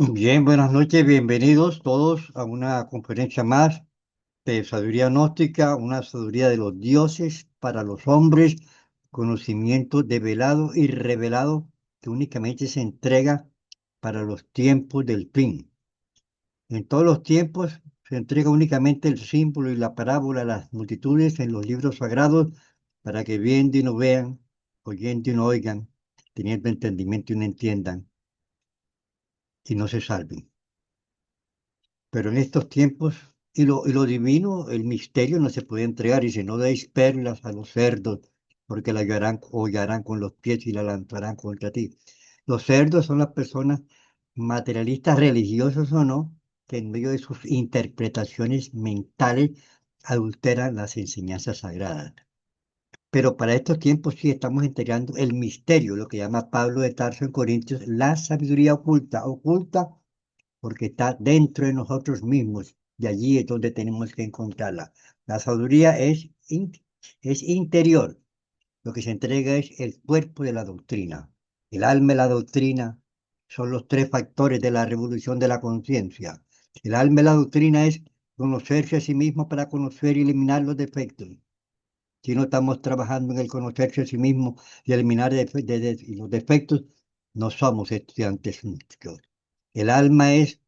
Bien, buenas noches, bienvenidos todos a una conferencia más de sabiduría gnóstica, una sabiduría de los dioses para los hombres, conocimiento develado y revelado que únicamente se entrega para los tiempos del fin. En todos los tiempos se entrega únicamente el símbolo y la parábola a las multitudes en los libros sagrados para que viendo y no vean, oyendo y no oigan, teniendo entendimiento y no entiendan y no se salven. Pero en estos tiempos, y lo divino, el misterio no se puede entregar, y si no deis perlas a los cerdos, porque la hollarán con los pies y la lanzarán contra ti. Los cerdos son las personas materialistas, religiosos o no, que en medio de sus interpretaciones mentales adulteran las enseñanzas sagradas. Pero para estos tiempos sí estamos entregando el misterio, lo que llama Pablo de Tarso en Corintios, la sabiduría oculta, oculta porque está dentro de nosotros mismos y allí es donde tenemos que encontrarla. La sabiduría es interior, lo que se entrega es el cuerpo de la doctrina. El alma y la doctrina son los tres factores de la revolución de la conciencia. El alma y la doctrina es conocerse a sí mismo para conocer y eliminar los defectos. Si no estamos trabajando en el conocerse a sí mismo y eliminar los defectos, no somos estudiantes místicos. El alma es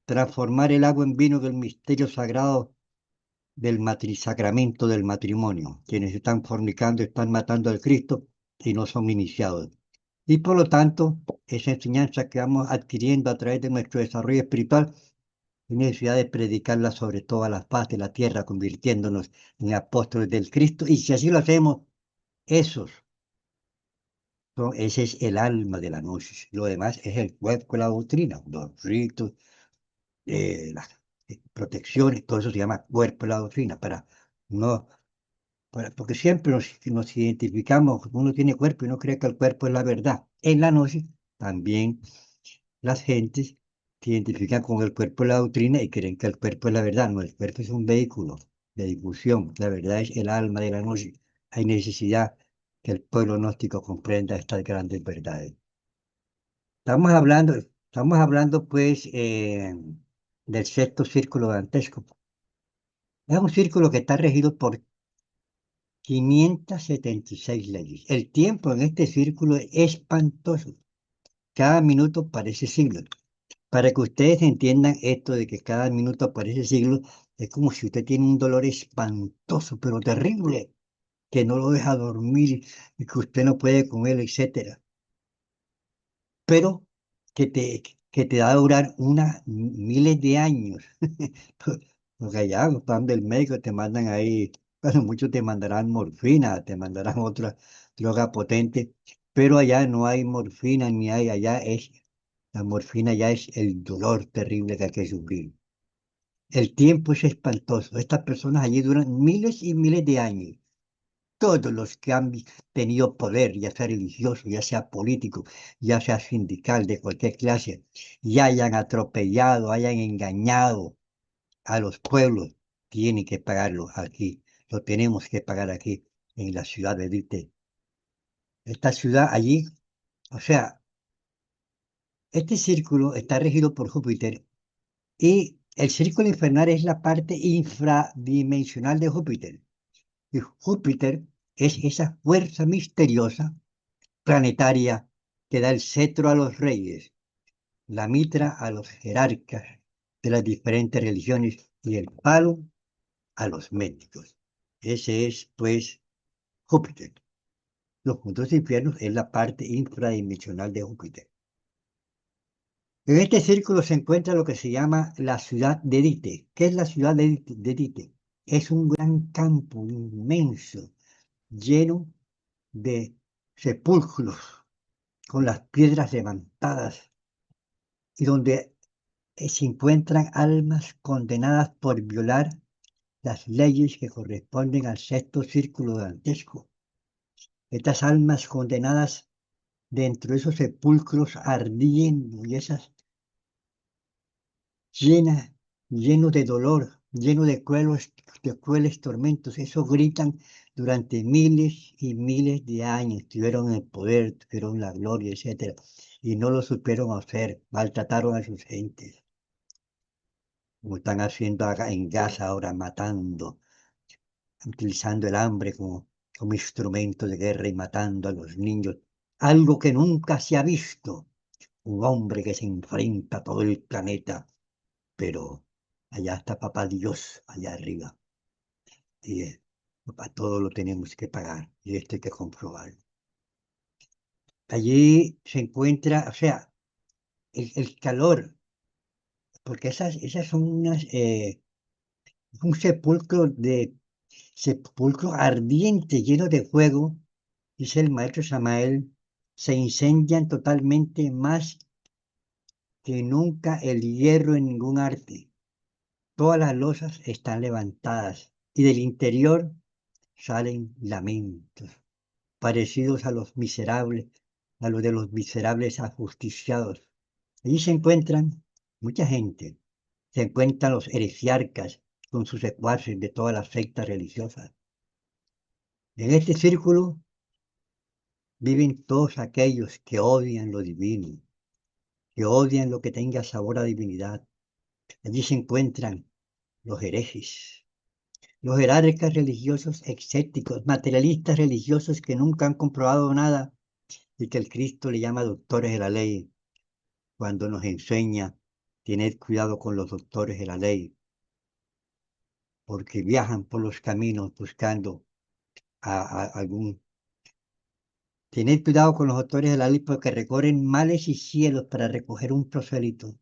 transformar el agua en vino del misterio sagrado del sacramento del matrimonio. Quienes están fornicando están matando al Cristo y no son iniciados. Y por lo tanto, esa enseñanza que vamos adquiriendo a través de nuestro desarrollo espiritual, hay necesidad de predicarla sobre toda la faz de la tierra, convirtiéndonos en apóstoles del Cristo. Y si así lo hacemos, esos ese es el alma de la gnosis. Lo demás es el cuerpo de la doctrina, los ritos, las protecciones, todo eso se llama cuerpo de la doctrina, no, porque siempre nos identificamos, uno tiene cuerpo y no cree que el cuerpo es la verdad. En la gnosis también las gentes se identifican con el cuerpo de la doctrina y creen que el cuerpo es la verdad. No, el cuerpo es un vehículo de difusión, la verdad es el alma de la gnosis. Hay necesidad que el pueblo gnóstico comprenda estas grandes verdades. Estamos hablando pues del sexto círculo dantesco. Es un círculo que está regido por 576 leyes. El tiempo en este círculo es espantoso. Cada minuto parece siglo. Para que ustedes entiendan esto de que cada minuto parece siglo, es como si usted tiene un dolor espantoso, pero terrible, que no lo deja dormir y que usted no puede comer, etcétera. Pero que te, que te va a durar miles de años. Porque allá, cuando el médico te mandan ahí, bueno, muchos te mandarán morfina, te mandarán otra droga potente, pero allá no hay morfina ni hay, la morfina ya es el dolor terrible que hay que sufrir. El tiempo es espantoso. Estas personas allí duran miles y miles de años. Todos los que han tenido poder, ya sea religioso, ya sea político, ya sea sindical, de cualquier clase, y hayan atropellado, hayan engañado a los pueblos, tienen que pagarlo aquí. Lo tenemos que pagar aquí, en la ciudad de Dite. Esta ciudad allí, o sea, este círculo está regido por Júpiter y el círculo infernal es la parte infradimensional de Júpiter. Y Júpiter es esa fuerza misteriosa planetaria que da el cetro a los reyes, la mitra a los jerarcas de las diferentes religiones y el palo a los médicos. Ese es, pues, Júpiter. Los puntos infiernos es la parte infradimensional de Júpiter. En este círculo se encuentra lo que se llama la ciudad de Dite. ¿Qué es la ciudad de Dite? Es un gran campo inmenso, lleno de sepulcros, con las piedras levantadas, y donde se encuentran almas condenadas por violar las leyes que corresponden al sexto círculo dantesco. Estas almas condenadas dentro de esos sepulcros ardiendo y esas llenas, llenos de dolor, llenos de crueles tormentos, eso gritan durante miles y miles de años, tuvieron el poder, tuvieron la gloria, etcétera. y no lo supieron hacer, maltrataron a sus gentes, como están haciendo acá en Gaza ahora, matando, utilizando el hambre como instrumento de guerra y matando a los niños. Algo que nunca se ha visto. Un hombre que se enfrenta a todo el planeta, pero allá está Papá Dios, allá arriba. Y papá, todo lo tenemos que pagar y esto hay que comprobarlo. Allí se encuentra, o sea, el calor, porque esas son un sepulcro ardiente, lleno de fuego, dice el maestro Samael, se incendian totalmente más que nunca el hierro en ningún arte. Todas las losas están levantadas y del interior salen lamentos, parecidos a los miserables, a los de los miserables ajusticiados. Allí se encuentran mucha gente, se encuentran los heresiarcas con sus secuaces de todas las sectas religiosas. En este círculo viven todos aquellos que odian lo divino, que odian lo que tenga sabor a divinidad. Allí se encuentran los herejes, los jerarcas religiosos escépticos, materialistas religiosos que nunca han comprobado nada y que el Cristo le llama doctores de la ley cuando nos enseña tener cuidado con los doctores de la ley, porque viajan por los caminos buscando a algún... Tener cuidado con los doctores de la ley porque recorren males y cielos para recoger un prosélito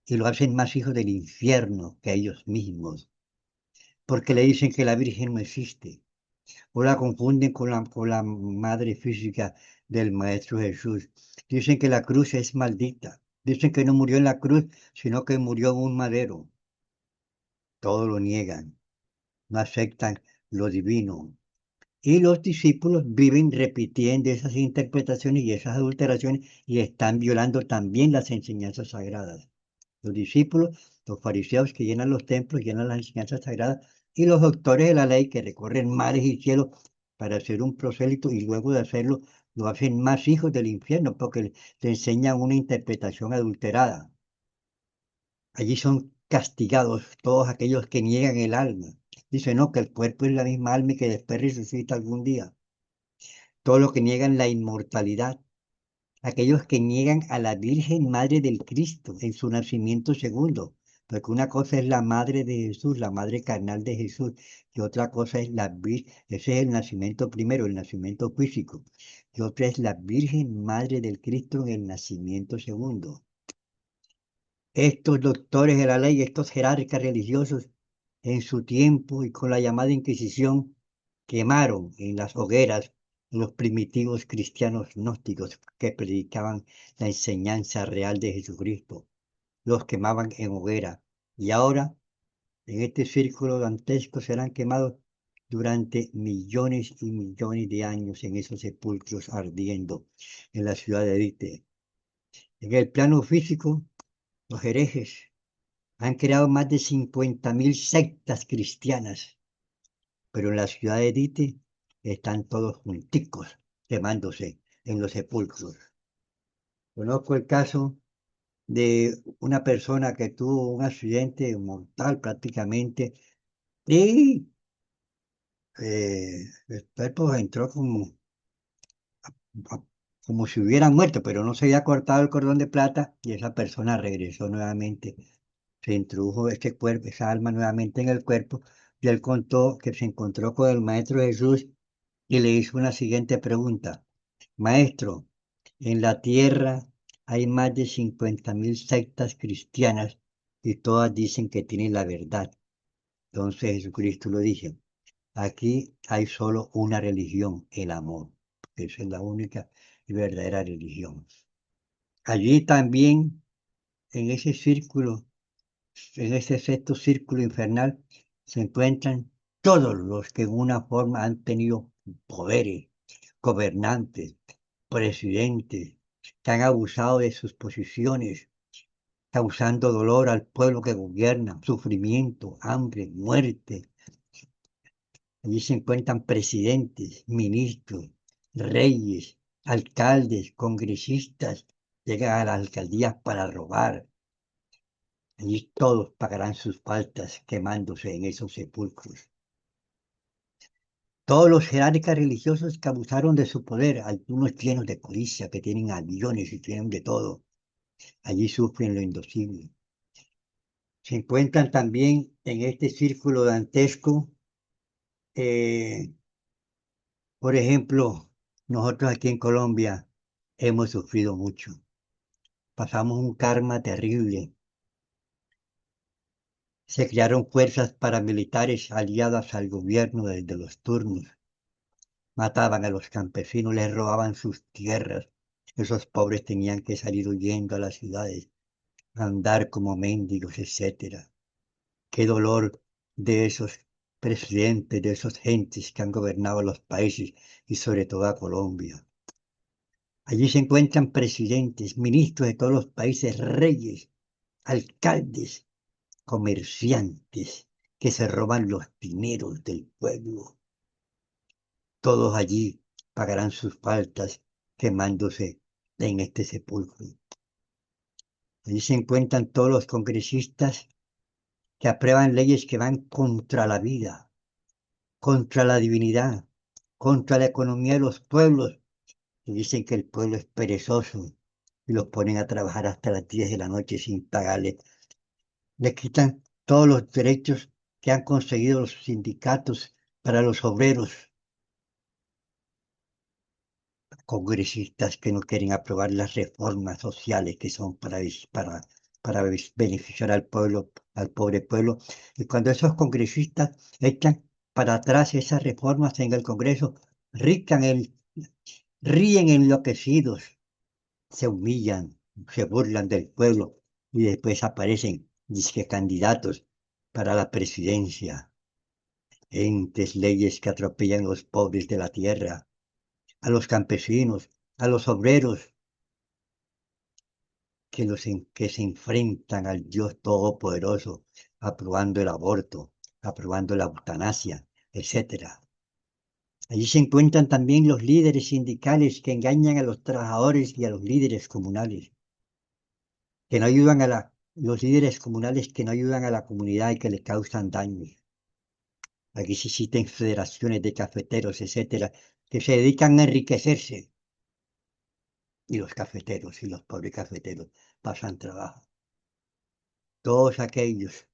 y lo hacen más hijos del infierno que ellos mismos, porque le dicen que la Virgen no existe o la confunden con la madre física del Maestro Jesús. Dicen que la cruz es maldita. Dicen que no murió en la cruz, sino que murió en un madero. Todo lo niegan, no aceptan lo divino. Y los discípulos viven repitiendo esas interpretaciones y esas adulteraciones y están violando también las enseñanzas sagradas. Los discípulos, los fariseos que llenan los templos, llenan las enseñanzas sagradas, y los doctores de la ley que recorren mares y cielos para hacer un prosélito y luego de hacerlo lo hacen más hijos del infierno porque le enseñan una interpretación adulterada. Allí son castigados todos aquellos que niegan el alma. Dice, no, que el cuerpo es la misma alma y que después resucita algún día. Todos los que niegan la inmortalidad, aquellos que niegan a la Virgen Madre del Cristo en su nacimiento segundo, porque una cosa es la Madre de Jesús, la Madre carnal de Jesús, y otra cosa es la Virgen, ese es el nacimiento primero, el nacimiento físico, y otra es la Virgen Madre del Cristo en el nacimiento segundo. Estos doctores de la ley, estos jerarcas religiosos, en su tiempo y con la llamada Inquisición, quemaron en las hogueras los primitivos cristianos gnósticos que predicaban la enseñanza real de Jesucristo. Los quemaban en hoguera. Y ahora, en este círculo dantesco, serán quemados durante millones y millones de años en esos sepulcros ardiendo en la ciudad de Dite. En el plano físico, los herejes han creado más de 50.000 sectas cristianas, pero en la ciudad de Dite están todos junticos, quemándose en los sepulcros. Conozco el caso de una persona que tuvo un accidente mortal prácticamente y después pues, entró a- como si hubiera muerto, pero no se había cortado el cordón de plata y esa persona regresó nuevamente. Se introdujo este cuerpo, esa alma nuevamente en el cuerpo y él contó que se encontró con el Maestro Jesús y le hizo una siguiente pregunta. Maestro, en la tierra hay más de 50.000 sectas cristianas y todas dicen que tienen la verdad. Entonces Jesucristo lo dice, aquí hay solo una religión, el amor. Esa es la única y verdadera religión. Allí también, en ese círculo, en ese sexto círculo infernal, se encuentran todos los que en una forma han tenido poderes, gobernantes, presidentes, que han abusado de sus posiciones, causando dolor al pueblo que gobierna, sufrimiento, hambre, muerte. Allí se encuentran presidentes, ministros, reyes, alcaldes, congresistas, llegan a las alcaldías para robar. Allí todos pagarán sus faltas quemándose en esos sepulcros. Todos los jerarcas religiosos que abusaron de su poder, algunos llenos de codicia, que tienen aviones y tienen de todo, allí sufren lo indocible. Se encuentran también en este círculo dantesco, eh, por ejemplo, nosotros aquí en Colombia hemos sufrido mucho. Pasamos un karma terrible. Se crearon fuerzas paramilitares aliadas al gobierno desde los turnos. Mataban a los campesinos, les robaban sus tierras. Esos pobres tenían que salir huyendo a las ciudades, andar como mendigos, etcétera. Qué dolor de esos presidentes, de esas gentes que han gobernado los países y sobre todo a Colombia. Allí se encuentran presidentes, ministros de todos los países, reyes, alcaldes, comerciantes que se roban los dineros del pueblo. Todos allí pagarán sus faltas quemándose en este sepulcro. Allí se encuentran todos los congresistas que aprueban leyes que van contra la vida, contra la divinidad, contra la economía de los pueblos, y dicen que el pueblo es perezoso y los ponen a trabajar hasta las 10 de la noche sin pagarles. Les quitan todos los derechos que han conseguido los sindicatos para los obreros, congresistas que no quieren aprobar las reformas sociales que son para beneficiar al pueblo, al pobre pueblo. Y cuando esos congresistas echan para atrás esas reformas en el Congreso, ríen enloquecidos, se humillan, se burlan del pueblo y después aparecen disque candidatos para la presidencia. Entes, leyes que atropellan a los pobres de la tierra, a los campesinos, a los obreros, que se enfrentan al Dios Todopoderoso, aprobando el aborto, aprobando la eutanasia, etcétera. Allí se encuentran también los líderes sindicales que engañan a los trabajadores y a los líderes comunales, que no ayudan los líderes comunales que no ayudan a la comunidad y que le causan daños. Aquí se existen federaciones de cafeteros, etcétera, que se dedican a enriquecerse. Y los cafeteros y los pobres cafeteros pasan trabajo. Todos aquellos,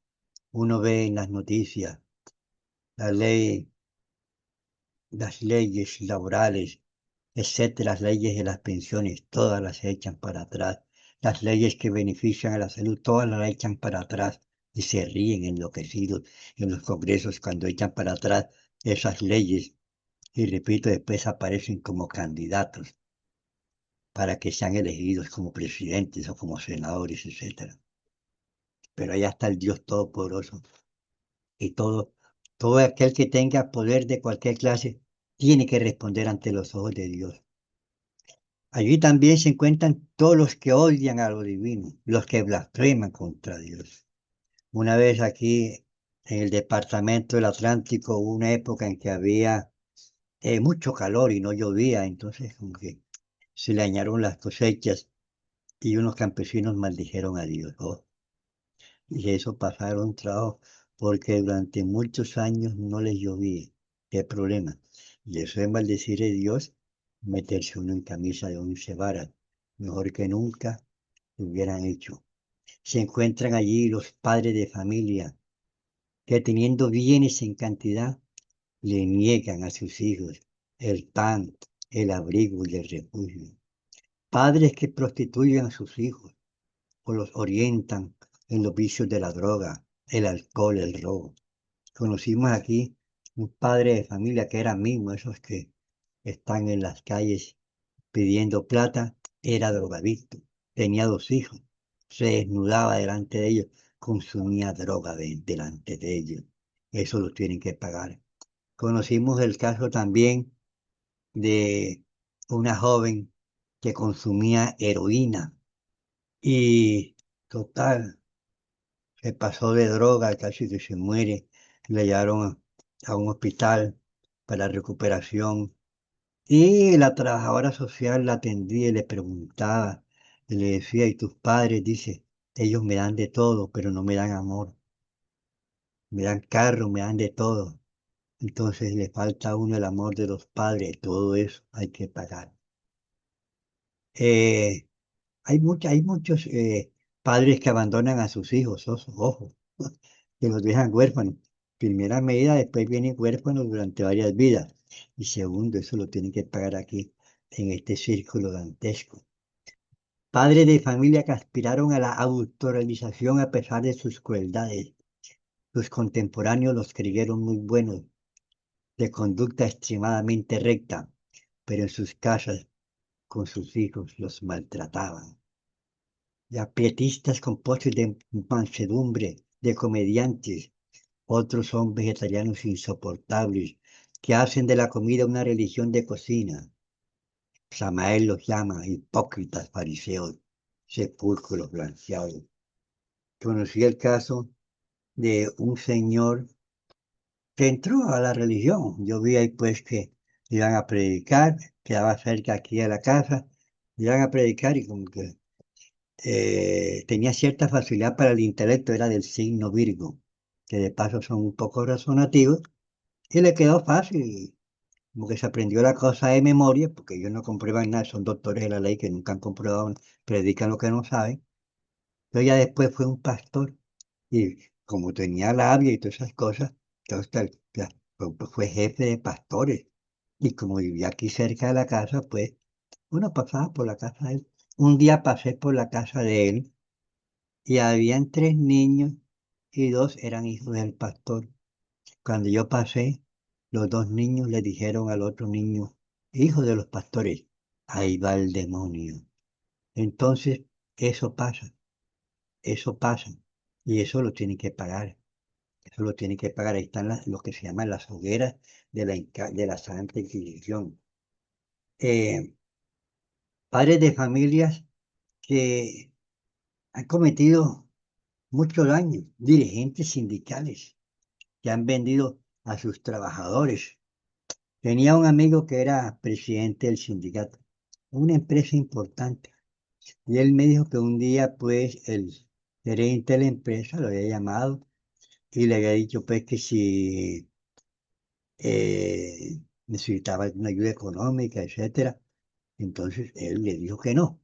uno ve en las noticias, la ley, las leyes laborales, etcétera, las leyes de las pensiones, todas las echan para atrás. Las leyes que benefician a la salud, todas las echan para atrás y se ríen enloquecidos en los congresos cuando echan para atrás esas leyes. Y repito, después aparecen como candidatos para que sean elegidos como presidentes o como senadores, etcétera. Pero allá está el Dios Todopoderoso y todo aquel que tenga poder de cualquier clase tiene que responder ante los ojos de Dios. Allí también se encuentran todos los que odian a lo divino, los que blasfeman contra Dios. Una vez aquí en el departamento del Atlántico hubo una época en que había mucho calor y no llovía, entonces como que se le dañaron las cosechas y unos campesinos maldijeron a Dios. Oh, y eso pasaron trabajo porque durante muchos años no les llovía. ¿Qué problema? Y eso es maldecir a Dios, meterse uno en camisa de once varas. Mejor que nunca lo hubieran hecho. Se encuentran allí los padres de familia que teniendo bienes en cantidad, le niegan a sus hijos el pan, el abrigo y el refugio. Padres que prostituyen a sus hijos o los orientan en los vicios de la droga, el alcohol, el robo. Conocimos aquí un padre de familia que era mismo, esos que están en las calles pidiendo plata, era drogadicto, tenía dos hijos, se desnudaba delante de ellos, consumía droga delante de ellos. Eso lo tienen que pagar. Conocimos el caso también de una joven que consumía heroína y total, se pasó de droga, casi que se muere. La llevaron a un hospital para recuperación y la trabajadora social la atendía y le preguntaba, Y le decía, y tus padres, dice, ellos me dan de todo, pero no me dan amor. Me dan carro, me dan de todo. Entonces le falta a uno el amor de los padres, todo eso hay que pagar. Eh, hay muchos padres que abandonan a sus hijos, ojo, que los dejan huérfanos. Primera medida, después vienen huérfanos durante varias vidas. Y segundo, eso lo tienen que pagar aquí, en este círculo dantesco. Padres de familia que aspiraron a la autorrealización a pesar de sus crueldades. Sus contemporáneos los creyeron muy buenos, de conducta extremadamente recta, pero en sus casas con sus hijos los maltrataban. Y aprietistas con poses de mansedumbre, de comediantes. Otros son vegetarianos insoportables, que hacen de la comida una religión de cocina. Samael los llama hipócritas fariseos, sepulcros blanqueados. Conocí el caso de un señor que entró a la religión. Yo vi ahí pues que iban a predicar, quedaba cerca aquí de la casa, iban a predicar y como que tenía cierta facilidad para el intelecto, era del signo Virgo, que de paso son un poco razonativos, y le quedó fácil, como que se aprendió la cosa de memoria, porque ellos no comprueban nada, son doctores de la ley que nunca han comprobado, predican lo que no saben. Pero ya después fue un pastor, y como tenía labia y todas esas cosas, entonces fue jefe de pastores, y como vivía aquí cerca de la casa, pues uno pasaba por la casa de él. Un día pasé por la casa de él, y habían tres niños y dos eran hijos del pastor. Cuando yo pasé, los dos niños le dijeron al otro niño, hijo de los pastores, ahí va el demonio. Entonces, eso pasa, eso pasa, y eso lo tienen que pagar, eso lo tienen que pagar. Ahí están lo que se llaman las hogueras de la Santa Inquisición. Eh, Padres de familias que han cometido mucho daño, dirigentes sindicales que han vendido a sus trabajadores. Tenía un amigo que era presidente del sindicato, una empresa importante, y él me dijo que un día, pues, el gerente de la empresa lo había llamado y le había dicho, pues, que si necesitaba una ayuda económica, etcétera. Entonces, él le dijo que no.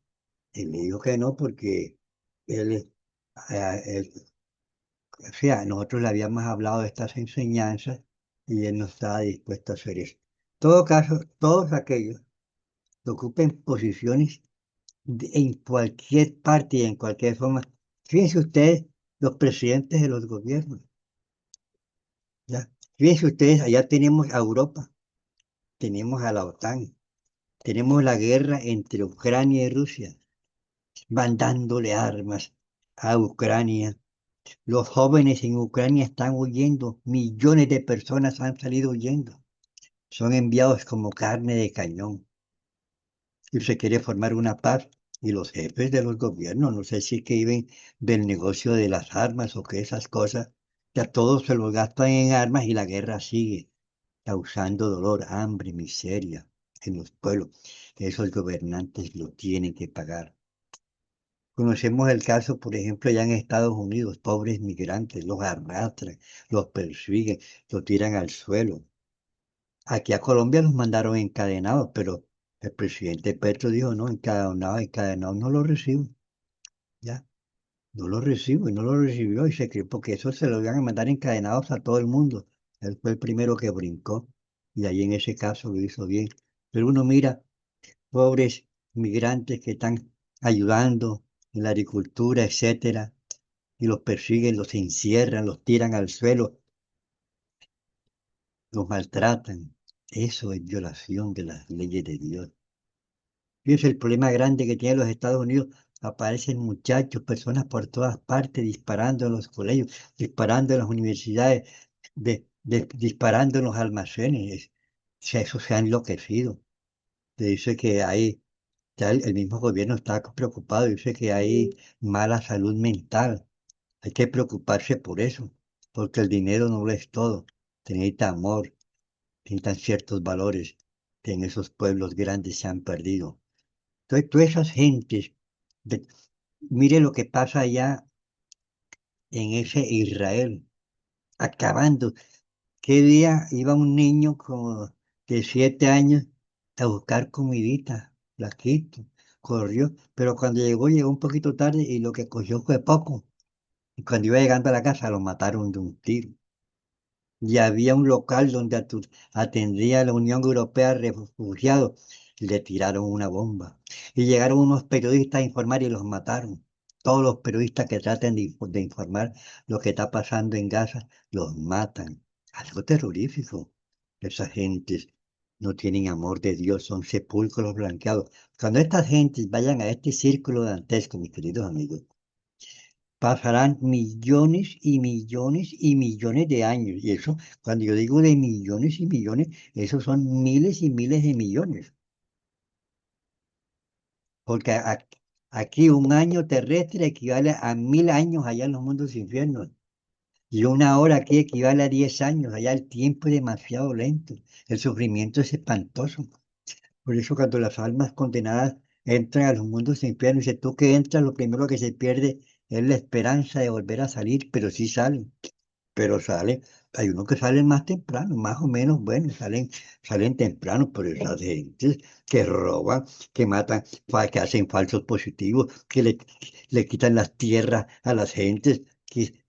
Él le dijo que no porque él, él o sea, nosotros le habíamos hablado de estas enseñanzas y él no estaba dispuesto a hacer eso. En todo caso, todos aquellos que ocupen posiciones en cualquier parte y en cualquier forma, fíjense ustedes, los presidentes de los gobiernos, ¿ya? Fíjense ustedes, allá tenemos a Europa, tenemos a la OTAN, tenemos la guerra entre Ucrania y Rusia, van dándole armas a Ucrania. Los jóvenes en Ucrania están huyendo, millones de personas han salido huyendo, son enviados como carne de cañón. Y se quiere formar una paz. Y los jefes de los gobiernos, no sé si es que viven del negocio de las armas o que esas cosas, ya todos se lo gastan en armas y la guerra sigue, causando dolor, hambre, miseria en los pueblos. Esos gobernantes lo tienen que pagar. Conocemos el caso, por ejemplo, allá en Estados Unidos, pobres migrantes, los arrastran, los persiguen, los tiran al suelo. Aquí a Colombia los mandaron encadenados, pero el presidente Petro dijo, no, encadenados, encadenados no lo recibo, ya, no lo recibo y no lo recibió y se creyó, porque eso se lo iban a mandar encadenados a todo el mundo. Él fue el primero que brincó y ahí en ese caso lo hizo bien. Pero uno mira, pobres migrantes que están ayudando en la agricultura, etcétera, y los persiguen, los encierran, los tiran al suelo, los maltratan. Eso es violación de las leyes de Dios. Fíjense el problema grande que tienen los Estados Unidos. Aparecen muchachos, personas por todas partes disparando en los colegios, disparando en las universidades, disparando en los almacenes. O sea, eso se ha enloquecido. Se dice que hay, ya el mismo gobierno está preocupado, dice que hay mala salud mental. Hay que preocuparse por eso, porque el dinero no lo es todo. Se necesita amor, se necesitan ciertos valores que en esos pueblos grandes se han perdido. Entonces, todas esas gentes De- Mire lo que pasa allá en ese Israel, acabando. ¿Qué día iba un niño como de 7 años a buscar comidita, flaquito, corrió, pero cuando llegó, llegó un poquito tarde y lo que cogió fue poco. Y cuando iba llegando a la casa lo mataron de un tiro. Y había un local donde atendía la Unión Europea a refugiados y le tiraron una bomba. Y llegaron unos periodistas a informar y los mataron. Todos los periodistas que traten de informar lo que está pasando en Gaza, los matan. Algo terrorífico. Esas gentes no tienen amor de Dios, son sepulcros blanqueados. Cuando estas gentes vayan a este círculo dantesco, mis queridos amigos, pasarán millones y millones y millones de años. Y eso, cuando yo digo de millones y millones, esos son miles y miles de millones. Porque aquí un año terrestre equivale a 1000 años allá en los mundos infiernos. Y una hora aquí equivale a 10 años. Allá el tiempo es demasiado lento. El sufrimiento es espantoso. Por eso cuando las almas condenadas entran a los mundos infiernos, dice, tú que entras, lo primero que se pierde es la esperanza de volver a salir, pero sí salen. Pero hay unos que salen más temprano, más o menos, bueno, salen temprano, pero esas gentes que roban, que matan, que hacen falsos positivos, que le quitan las tierras a las gentes,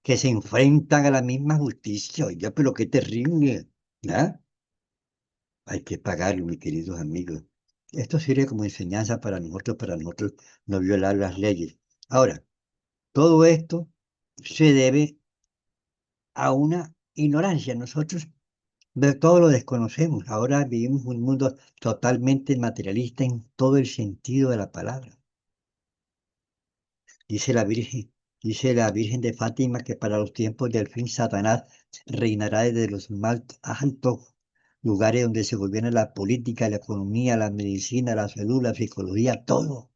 que se enfrentan a la misma justicia, oiga, pero qué terrible, ¿ah? Hay que pagarlo, mis queridos amigos. Esto sirve como enseñanza para nosotros no violar las leyes. Ahora, todo esto se debe a una ignorancia. Nosotros de todo lo desconocemos. Ahora vivimos un mundo totalmente materialista en todo el sentido de la palabra. Dice la Virgen, dice la Virgen de Fátima que para los tiempos del fin Satanás reinará desde los más altos lugares donde se gobierna la política, la economía, la medicina, la salud, la psicología, todo.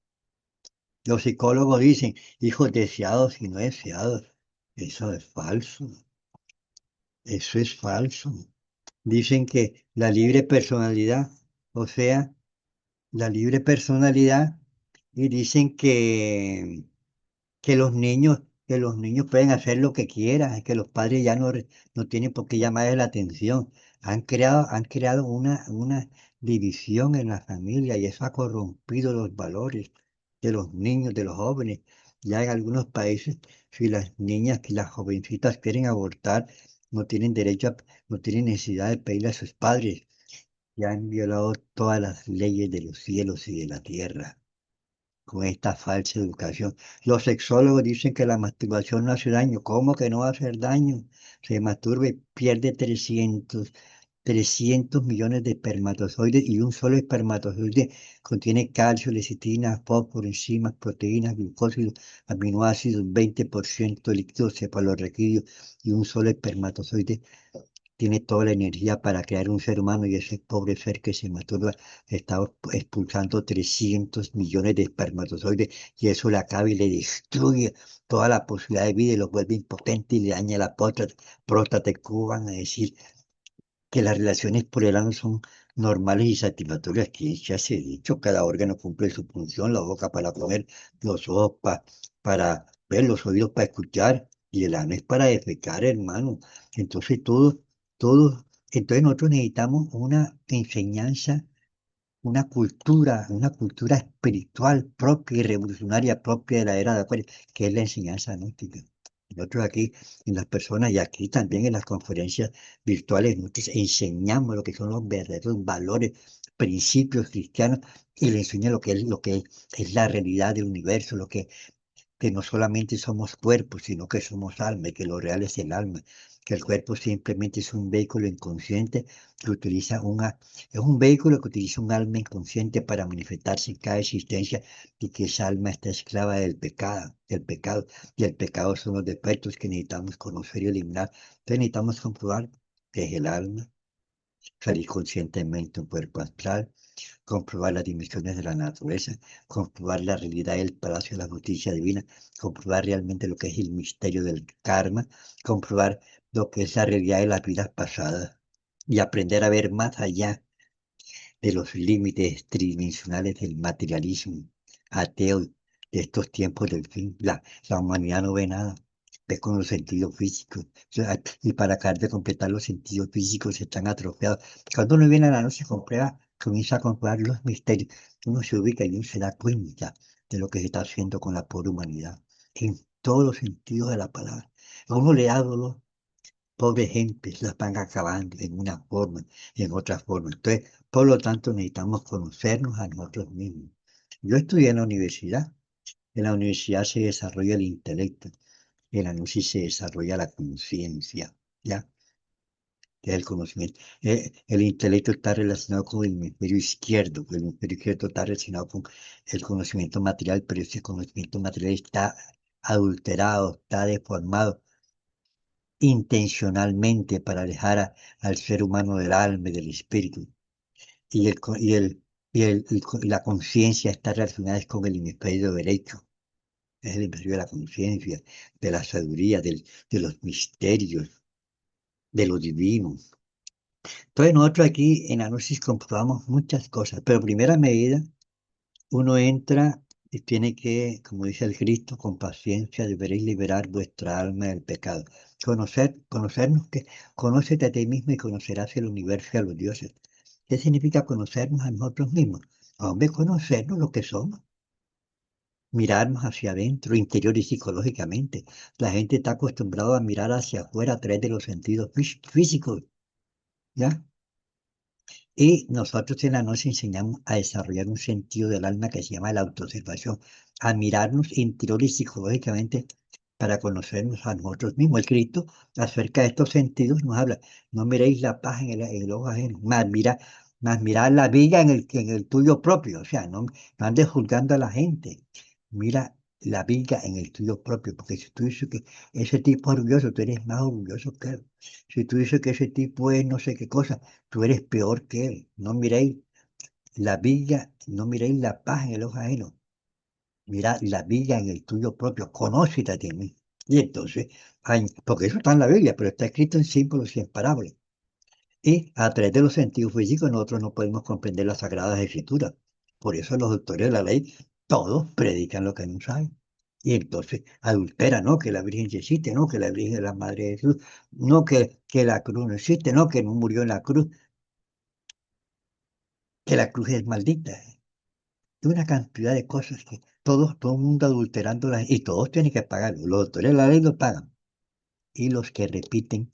Los psicólogos dicen hijos deseados y no deseados. Eso es falso. Eso es falso. Dicen que la libre personalidad, o sea, la libre personalidad, y dicen que los niños pueden hacer lo que quieran, que los padres ya no tienen por qué llamarles la atención. Han creado una división en la familia y eso ha corrompido los valores de los niños, de los jóvenes. Ya en algunos países, si las niñas, que las jovencitas quieren abortar, no tienen derecho no tienen necesidad de pedirle a sus padres. Ya han violado todas las leyes de los cielos y de la tierra con esta falsa educación. Los sexólogos dicen que la masturbación no hace daño. ¿Cómo que no va a hacer daño? Se masturba y pierde 300 millones de espermatozoides y un solo espermatozoide contiene calcio, lecitina, fósforo, enzimas, proteínas, glucósidos, aminoácidos, 20% líquidos cefalorraquídeos y un solo espermatozoide tiene toda la energía para crear un ser humano y ese pobre ser que se masturba está expulsando 300 millones de espermatozoides y eso le acaba y le destruye toda la posibilidad de vida y lo vuelve impotente y le daña la próstata. ¿Cómo van a decir que las relaciones por el ano son normales y satisfactorias? ¿Quién se hace dicho? Cada órgano cumple su función, la boca para comer, los ojos para ver, los oídos para escuchar y el ano es para defecar, hermano. Entonces entonces nosotros necesitamos una enseñanza, una cultura espiritual propia y revolucionaria propia de la era de Acuario, que es la enseñanza gnóstica. Nosotros aquí, en las personas y aquí también en las conferencias virtuales, nosotros enseñamos lo que son los verdaderos valores, principios cristianos y le enseñamos lo que es la realidad del universo, que no solamente somos cuerpos, sino que somos alma y que lo real es el alma, que el cuerpo simplemente es un vehículo inconsciente que es un vehículo que utiliza un alma inconsciente para manifestarse en cada existencia y que esa alma está esclava del pecado, y el pecado son los defectos que necesitamos conocer y eliminar. Entonces necesitamos comprobar que es el alma, salir conscientemente un cuerpo astral, comprobar las dimensiones de la naturaleza, comprobar la realidad del Palacio de la Justicia Divina, comprobar realmente lo que es el misterio del karma, comprobar lo que es la realidad de las vidas pasadas y aprender a ver más allá de los límites tridimensionales del materialismo ateo de estos tiempos del fin. La humanidad no ve nada, ve con los sentidos físicos. O sea, y para acabar de completar los sentidos físicos están atrofiados. Cuando uno viene a la noche, comprueba, comienza a comprobar los misterios. Uno se ubica y uno se da cuenta de lo que se está haciendo con la pobre humanidad, en todos los sentidos de la palabra. A uno le da dolor. Pobre gente, las van acabando en una forma y en otra forma. Entonces, por lo tanto, necesitamos conocernos a nosotros mismos. Yo estudié en la universidad. En la universidad se desarrolla el intelecto, en la gnosis se desarrolla la conciencia, ¿ya? Que es el conocimiento. El intelecto está relacionado con el hemisferio izquierdo, el hemisferio izquierdo está relacionado con el conocimiento material, pero ese conocimiento material está adulterado, está deformado intencionalmente para alejar al ser humano del alma y del espíritu. Y, el, co- y la conciencia está relacionada es con el hemisferio derecho. Es el imperio de la conciencia, de la sabiduría, de los misterios, de lo divino. Entonces nosotros aquí en Anusis comprobamos muchas cosas, pero en primera medida uno entra y tiene que, como dice el Cristo, con paciencia deberéis liberar vuestra alma del pecado. Conocernos que, conócete a ti mismo y conocerás el universo y a los dioses. ¿Qué significa conocernos a nosotros mismos? Hombre, conocernos lo que somos. Mirarnos hacia adentro, interior y psicológicamente. La gente está acostumbrada a mirar hacia afuera a través de los sentidos físicos, ¿ya? Y nosotros en la noche enseñamos a desarrollar un sentido del alma que se llama la autoobservación, a mirarnos interior y psicológicamente para conocernos a nosotros mismos. El Cristo, acerca de estos sentidos, nos habla, no miréis la paz en el ojo ajeno, más mirar la viga en el tuyo propio, o sea, no andes juzgando a la gente, mira la viga en el tuyo propio, porque si tú dices que ese tipo es orgulloso, tú eres más orgulloso que él. Si tú dices que ese tipo es no sé qué cosa, tú eres peor que él. No miréis la viga, no miréis la paz en el ojo ajeno. Mira la viga en el tuyo propio. Conócete a ti mismo. Y entonces, porque eso está en la Biblia, pero está escrito en símbolos y en parábolas. Y a través de los sentidos físicos nosotros no podemos comprender las sagradas escrituras. Por eso los doctores de la ley, todos predican lo que no saben. Y entonces adultera, no, que la Virgen sí existe, no, que la Virgen es la Madre de Jesús, no, que la cruz no existe, no, que no murió en la cruz, que la cruz es maldita. Y una cantidad de cosas que todo el mundo adulterándolas y todos tienen que pagarlo. Los doctores de la ley lo pagan. Y los que repiten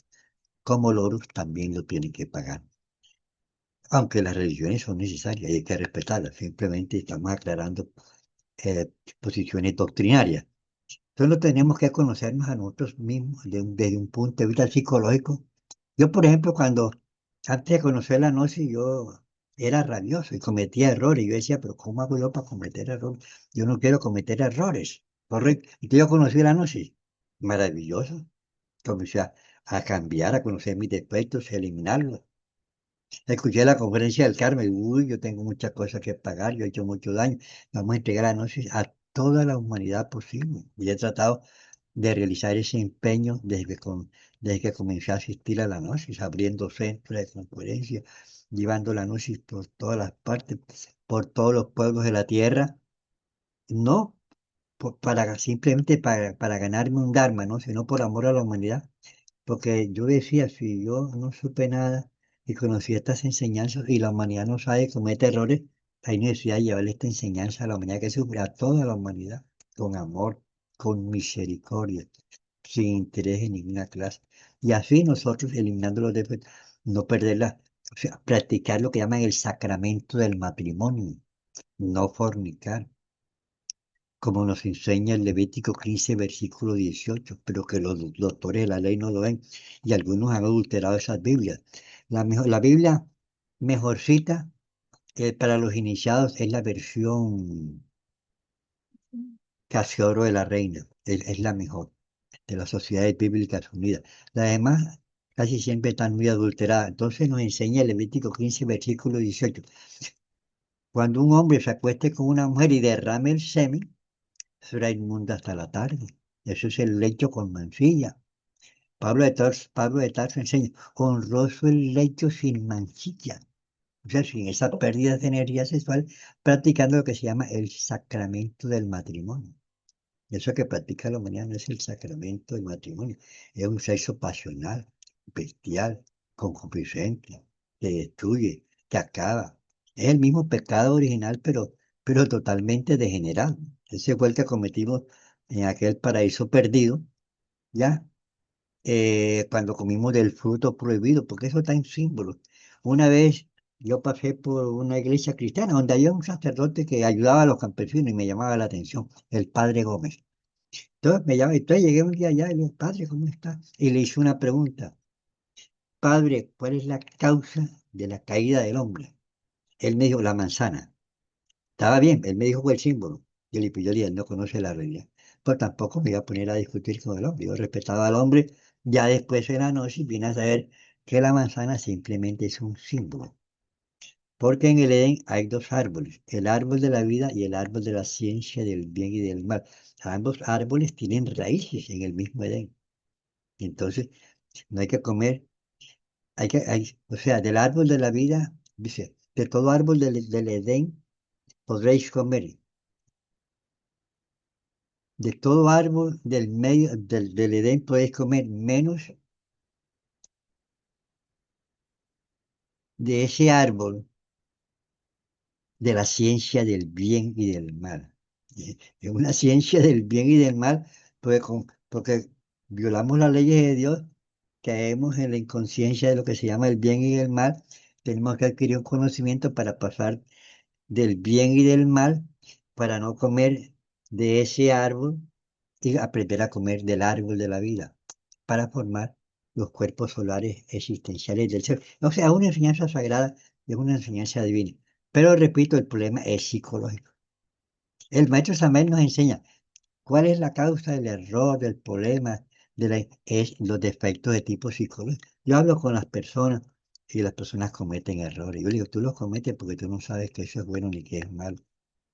como loros también lo tienen que pagar. Aunque las religiones son necesarias y hay que respetarlas, simplemente estamos aclarando posiciones doctrinarias. Solo tenemos que conocernos a nosotros mismos desde un punto de vista psicológico. Yo, por ejemplo, cuando antes de conocer la gnosis, yo era rabioso y cometía errores. Yo decía, pero ¿cómo hago yo para cometer errores? Yo no quiero cometer errores, ¿correcto? Y yo conocí la gnosis. Maravilloso. Comencé a cambiar, a conocer mis defectos, a eliminarlos. Escuché la conferencia del Carmen, uy, yo tengo muchas cosas que pagar, yo he hecho mucho daño, vamos a entregar la gnosis a toda la humanidad posible. Y he tratado de realizar ese empeño desde que comencé a asistir a la gnosis, abriendo centros de conferencia, llevando la gnosis por todas las partes, por todos los pueblos de la tierra, no simplemente para ganarme un dharma, ¿no? Sino por amor a la humanidad. Porque yo decía, si yo no supe nada y conocí estas enseñanzas y la humanidad no sabe, comete errores, hay necesidad de llevarle esta enseñanza a la humanidad que sufre, a toda la humanidad, con amor, con misericordia, sin interés en ninguna clase. Y así nosotros, eliminando los defectos, no perderla, o sea, practicar lo que llaman el sacramento del matrimonio, no fornicar como nos enseña el Levítico 15, versículo 18, pero que los doctores de la ley no lo ven y algunos han adulterado esas Biblias. La Biblia mejorcita para los iniciados es la versión Casiodoro de la Reina, es la mejor de las sociedades bíblicas unidas. Las demás casi siempre están muy adulteradas. Entonces nos enseña el Levítico 15, versículo 18. Cuando un hombre se acueste con una mujer y derrame el semen, será inmunda hasta la tarde. Eso es el lecho con mancilla. Pablo de Tarso enseña, honroso el lecho sin manchilla. o sea, sin esa pérdida de energía sexual, practicando lo que se llama el sacramento del matrimonio. Eso que practica la humanidad no es el sacramento del matrimonio, es un sexo pasional, bestial, concupiscente, que destruye, que acaba. Es el mismo pecado original, pero totalmente degenerado. Ese fue el que cometimos en aquel paraíso perdido, ¿ya? Cuando comimos del fruto prohibido, porque eso está en símbolos. Una vez yo pasé por una iglesia cristiana donde había un sacerdote que ayudaba a los campesinos y me llamaba la atención, el padre Gómez. Entonces me llama, entonces llegué un día allá y le dije, padre, ¿cómo está? Y le hice una pregunta, padre, ¿cuál es la causa de la caída del hombre? Él me dijo, la manzana. Estaba bien, él me dijo fue el símbolo. Yo le dije, él no conoce la realidad. Pues tampoco me iba a poner a discutir con el hombre. Yo respetaba al hombre. Ya después en la noche vine a saber que la manzana simplemente es un símbolo. Porque en el Edén hay dos árboles, el árbol de la vida y el árbol de la ciencia del bien y del mal. Ambos árboles tienen raíces en el mismo Edén. Entonces, no hay que comer, o sea, del árbol de la vida, dice, de todo árbol del Edén podréis comer. De todo árbol del medio del Edén podéis comer, menos de ese árbol de la ciencia del bien y del mal. Es una ciencia del bien y del mal, porque violamos las leyes de Dios, caemos en la inconsciencia de lo que se llama el bien y el mal. Tenemos que adquirir un conocimiento para pasar del bien y del mal, para no comer de ese árbol y aprender a comer del árbol de la vida, para formar los cuerpos solares existenciales del ser. O sea, una enseñanza sagrada es una enseñanza divina. Pero repito, el problema es psicológico. El maestro Samuel nos enseña cuál es la causa del error, del problema, es los defectos de tipo psicológico. Yo hablo con las personas y las personas cometen errores. Yo le digo, tú los cometes porque tú no sabes que eso es bueno ni que es malo.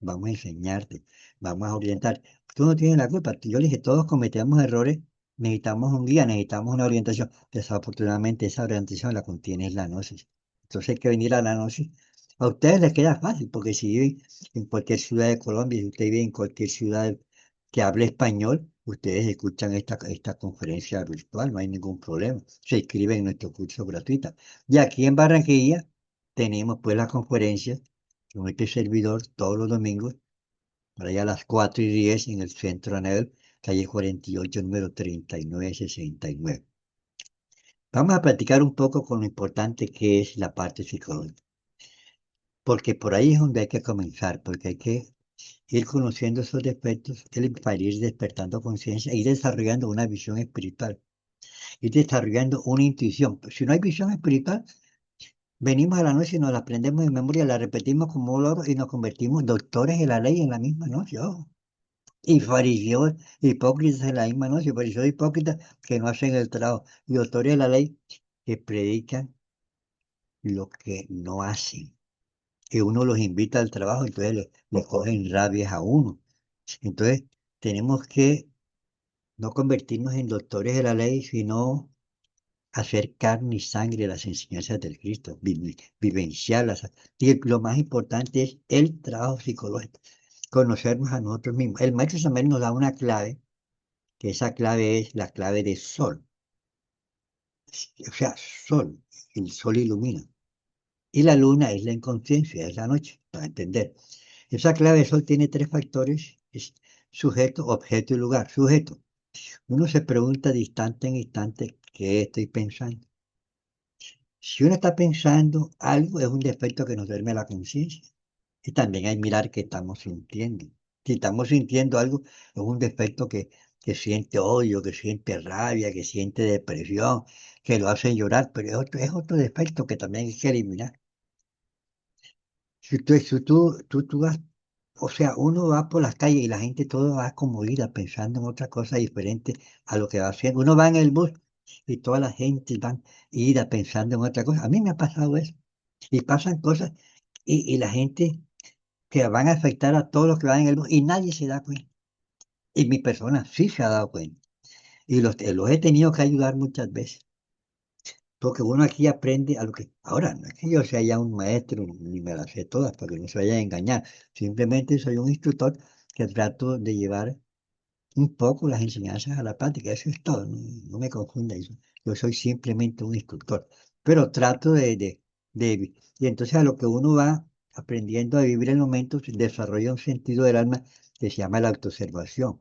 Vamos a enseñarte, vamos a orientar. Tú no tienes la culpa. Yo le dije, todos cometemos errores, necesitamos un guía, necesitamos una orientación. Desafortunadamente esa orientación la contiene la gnosis. Entonces hay que venir a la gnosis. A ustedes les queda fácil, porque si viven en cualquier ciudad de Colombia, si usted vive en cualquier ciudad que hable español, ustedes escuchan esta conferencia virtual, no hay ningún problema. Se inscriben en nuestro curso gratuito. Y aquí en Barranquilla tenemos pues las conferencias con este servidor todos los domingos, por allá a las 4:10 en el centro Anel, calle 48, número 3969. Vamos a platicar un poco con lo importante que es la parte psicológica, porque por ahí es donde hay que comenzar, porque hay que ir conociendo esos defectos, para ir despertando conciencia, ir desarrollando una visión espiritual, ir desarrollando una intuición. Si no hay visión espiritual, venimos a la noche y nos la aprendemos de memoria, la repetimos como un loro y nos convertimos doctores de la ley en la misma noche. Ojo. Y fariseos hipócritas en la misma noche, fariseos hipócritas que no hacen el trabajo. Y doctores de la ley que predican lo que no hacen. Y uno los invita al trabajo, entonces le cogen rabias a uno. Entonces, tenemos que no convertirnos en doctores de la ley, sino hacer carne y sangre las enseñanzas del Cristo, vivenciarlas. Y lo más importante es el trabajo psicológico, conocernos a nosotros mismos. El maestro también nos da una clave, que esa clave es la clave de sol. O sea, sol, el sol ilumina. Y la luna es la inconsciencia, es la noche, para entender. Esa clave de sol tiene tres factores, es sujeto, objeto y lugar. Sujeto. Uno se pregunta de instante en instante qué estoy pensando. Si uno está pensando algo, es un defecto que nos duerme la conciencia. Y también hay que mirar qué estamos sintiendo. Si estamos sintiendo algo, es un defecto que siente odio, que siente rabia, que siente depresión, que lo hace llorar, pero es otro defecto que también hay que eliminar. Si tú vas, o sea, uno va por las calles y la gente todo va como ida pensando en otra cosa diferente a lo que va haciendo. Uno va en el bus y toda la gente van ida pensando en otra cosa. A mí me ha pasado eso. Y pasan cosas y la gente que van a afectar a todos los que van en el bus y nadie se da cuenta. Y mi persona sí se ha dado cuenta. Y los he tenido que ayudar muchas veces. Porque uno aquí aprende a lo que... Ahora, no es que yo sea ya un maestro ni me las sé todas para que no se vayan a engañar. Simplemente soy un instructor que trato de llevar un poco las enseñanzas a la práctica. Eso es todo. No, no me confunda eso. Yo soy simplemente un instructor. Pero trato y entonces a lo que uno va aprendiendo a vivir el momento, se desarrolla un sentido del alma que se llama la autoobservación.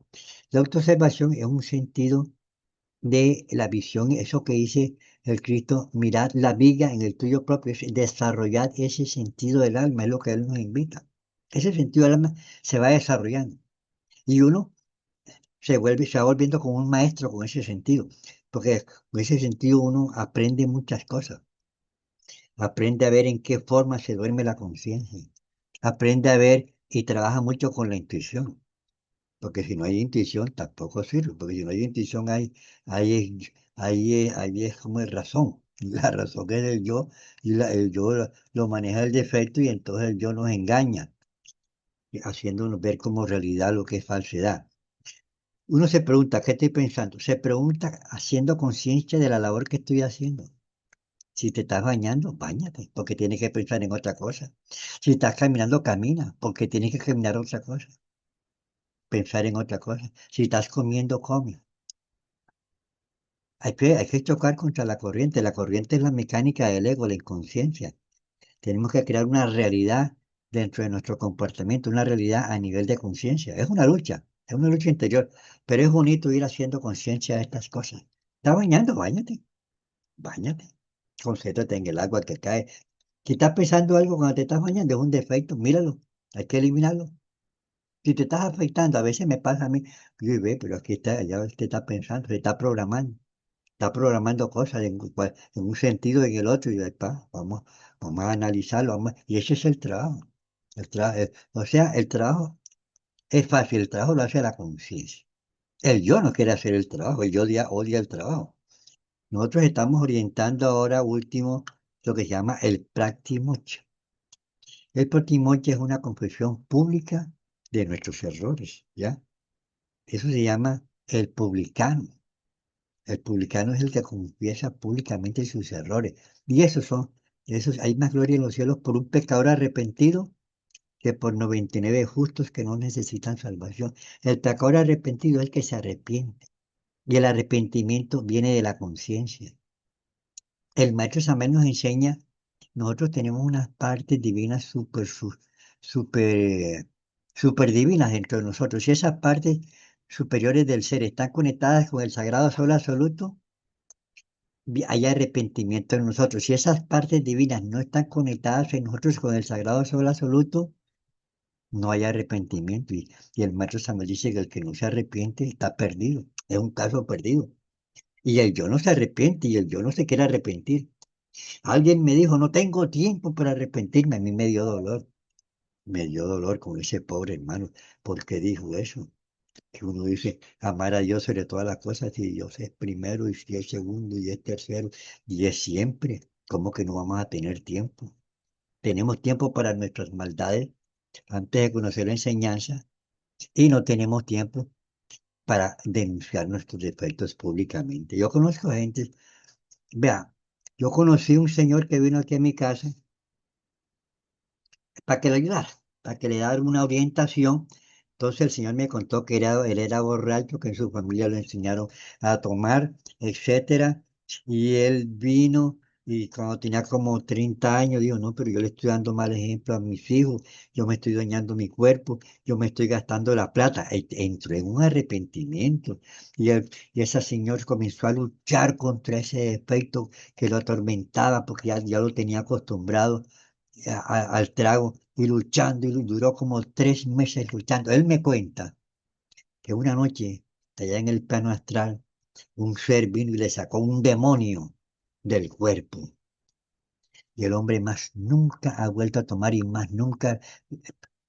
La autoobservación es un sentido de la visión, eso que dice el Cristo, mirad la viga en el tuyo propio, es desarrollar ese sentido del alma, es lo que Él nos invita. Ese sentido del alma se va desarrollando y uno se va volviendo como un maestro con ese sentido, porque con ese sentido uno aprende muchas cosas, aprende a ver en qué forma se duerme la conciencia, aprende a ver y trabaja mucho con la intuición. Porque si no hay intuición tampoco sirve, porque si no hay intuición ahí es como es razón. La razón es el yo, y el yo lo maneja el defecto y entonces el yo nos engaña, haciéndonos ver como realidad lo que es falsedad. Uno se pregunta, ¿qué estoy pensando? Se pregunta haciendo conciencia de la labor que estoy haciendo. Si te estás bañando, báñate, porque tienes que pensar en otra cosa. Si estás caminando, camina, porque tienes que caminar otra cosa, pensar en otra cosa. Si estás comiendo, come. Hay que chocar contra la corriente. La corriente es la mecánica del ego, la inconsciencia. Tenemos que crear una realidad dentro de nuestro comportamiento, una realidad a nivel de conciencia. Es una lucha interior, pero es bonito ir haciendo conciencia de estas cosas. ¿Estás bañando? Báñate, báñate. Concéntrate en el agua que cae. Si estás pensando algo cuando te estás bañando, es un defecto, míralo, hay que eliminarlo. Si te estás afectando, a veces me pasa a mí, yo ve, pero aquí está, ya te está pensando, se está programando cosas en un sentido y en el otro, y ahí está, vamos a analizarlo, y ese es el trabajo. O sea, el trabajo es fácil, el trabajo lo hace la conciencia. El yo no quiere hacer el trabajo, el yo odia el trabajo. Nosotros estamos orientando ahora último lo que se llama el practimocha. El practimocha es una confesión pública de nuestros errores, ¿ya? Eso se llama el publicano. El publicano es el que confiesa públicamente sus errores. Y hay más gloria en los cielos por un pecador arrepentido que por 99 justos que no necesitan salvación. El pecador arrepentido es el que se arrepiente. Y el arrepentimiento viene de la conciencia. El maestro Samuel nos enseña, nosotros tenemos unas partes divinas súper, súper divinas dentro de nosotros. Si esas partes superiores del ser están conectadas con el sagrado sol absoluto, hay arrepentimiento en nosotros. Si esas partes divinas no están conectadas en nosotros con el sagrado sol absoluto, no hay arrepentimiento. Y el maestro Samuel dice que el que no se arrepiente está perdido. Es un caso perdido. Y el yo no se arrepiente y el yo no se quiere arrepentir. Alguien me dijo, no tengo tiempo para arrepentirme. A mí me dio dolor. Me dio dolor con ese pobre hermano. ¿Por qué dijo eso? Que uno dice, amar a Dios sobre todas las cosas, y Dios es primero, y si es segundo, y es tercero, y es siempre. ¿Cómo que no vamos a tener tiempo? Tenemos tiempo para nuestras maldades antes de conocer la enseñanza, y no tenemos tiempo para denunciar nuestros defectos públicamente. Yo conozco gente, vea, yo conocí un señor que vino aquí a mi casa para que le ayudara, para que le diera una orientación. Entonces el Señor me contó que él era borracho, que en su familia lo enseñaron a tomar, etcétera. Y él vino y cuando tenía como 30 años dijo, no, pero yo le estoy dando mal ejemplo a mis hijos, yo me estoy dañando mi cuerpo, yo me estoy gastando la plata. Entró en un arrepentimiento y ese señor comenzó a luchar contra ese efecto que lo atormentaba porque ya lo tenía acostumbrado al trago y luchando y duró como 3 meses luchando. Él me cuenta que una noche, allá en el plano astral, un ser vino y le sacó un demonio del cuerpo. Y el hombre más nunca ha vuelto a tomar y más nunca,